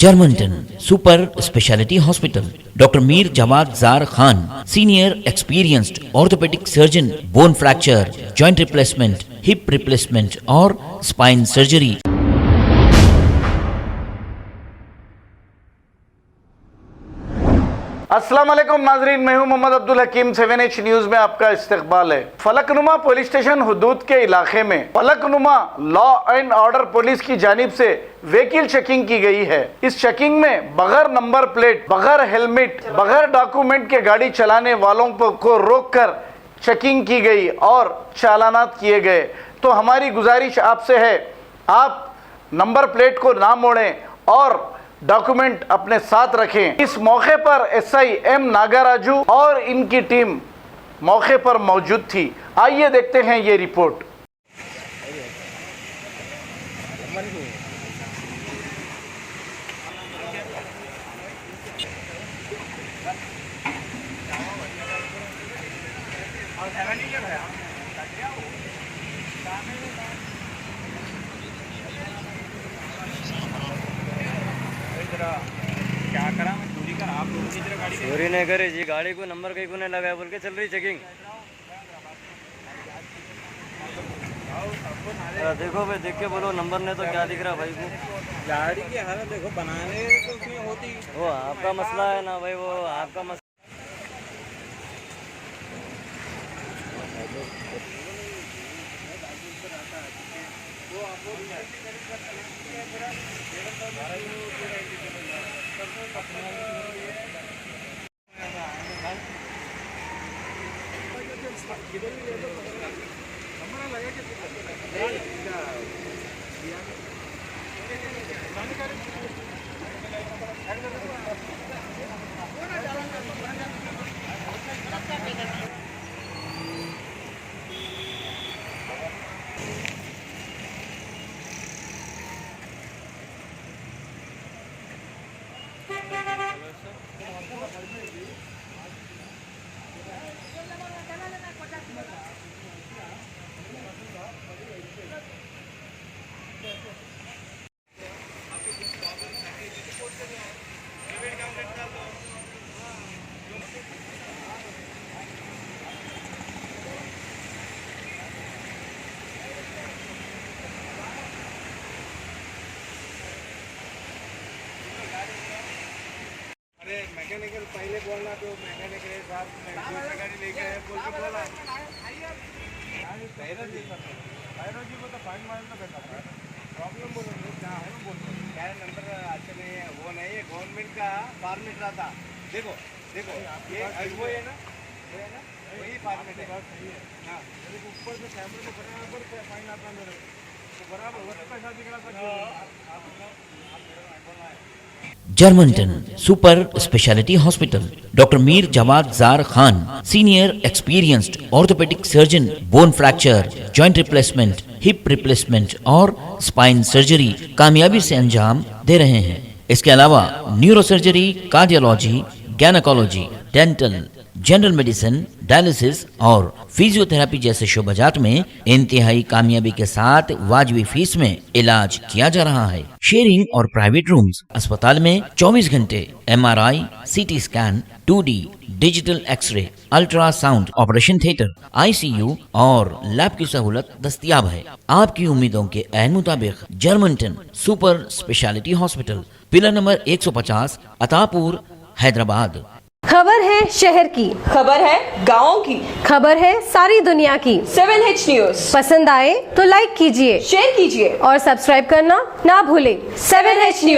Germanton super speciality hospital, doctor Mir Jawad Jar Khan, senior experienced orthopaedic surgeon, bone fracture, joint replacement, hip replacement और spine surgery. अस्सलाम वालेकुम नाजरीन, मैं हूं मोहम्मद अब्दुल हकीम। 7H न्यूज़ में आपका इस्तकबाल है। फलकनुमा पुलिस स्टेशन हुदूद के इलाके में Falaknuma law and order police की जानिब से व्हीकल चेकिंग की गई है। इस चेकिंग में बगैर नंबर प्लेट, बगैर हेलमेट, बगैर डॉक्यूमेंट के गाड़ी चलाने वालों को रोककर चेकिंग की गई और चालानात किए गए। तो हमारी गुजारिश आपसे है, आप नंबर प्लेट को ना मोड़ें और डॉक्यूमेंट अपने साथ रखें। इस मौके पर SI M नागाराजू और इनकी टीम मौके पर मौजूद थी। आइए देखते हैं ये रिपोर्ट। क्या करा मैं चोरी कर आप लोगों की तरह गाड़ी चोरी नहीं करे जी, गाड़ी को नंबर कहीं को नहीं लगाया बोल के चल रही चेकिंग। देखो भाई, देख के बोलो नंबर ने तो क्या दिख रहा भाई को। गाड़ी की हालत देखो, बनाने तो उसमें होती। वो आपका मसला है ना भाई, वो आपका मसला। अरे मैकेनिकल पहले बोलना, तो मैकेनिक साहब गाड़ी लेके आए बोल के बोला जी को तो फाइन मारना तो बेटा प्रॉब्लम बोलो क्या है बोलो क्या नंबर अच्छा नहीं है, वो नहीं है गवर्नमेंट का फॉर्मेट रहता। देखो देखो ये वो है ना, वही फॉर्मेट है। हाँ, ऊपर से कैमरे में बराबर फाइन आता मेरे तो बराबर वही पैसा दिख रहा था। Germanton super speciality hospital, doctor Mir Jawad Jar Khan, senior experienced orthopaedic surgeon, bone fracture, joint replacement, hip replacement और स्पाइन सर्जरी कामयाबी से अंजाम दे रहे हैं। इसके अलावा neurosurgery, cardiology, gynaecology, dental, general medicine, dialysis और फिजियोथेरेपी जैसे शोबाजात में इंतहाई कामयाबी के साथ वाजबी फीस में इलाज किया जा रहा है। शेयरिंग और प्राइवेट रूम्स, अस्पताल में 24 घंटे MRI, CT scan, 2D digital x ray, ultrasound, operation theatre, ICU और लैब की सहूलत दस्तयाब है। आपकी उम्मीदों के ऐन मुताबिक Germanton super speciality hospital, pillar number 150, Attapur, Hyderabad. खबर है शहर की, खबर है गाँव की, खबर है सारी दुनिया की। 7H न्यूज़ पसंद आए तो लाइक कीजिए, शेयर कीजिए और सब्सक्राइब करना ना भूलें। 7H news.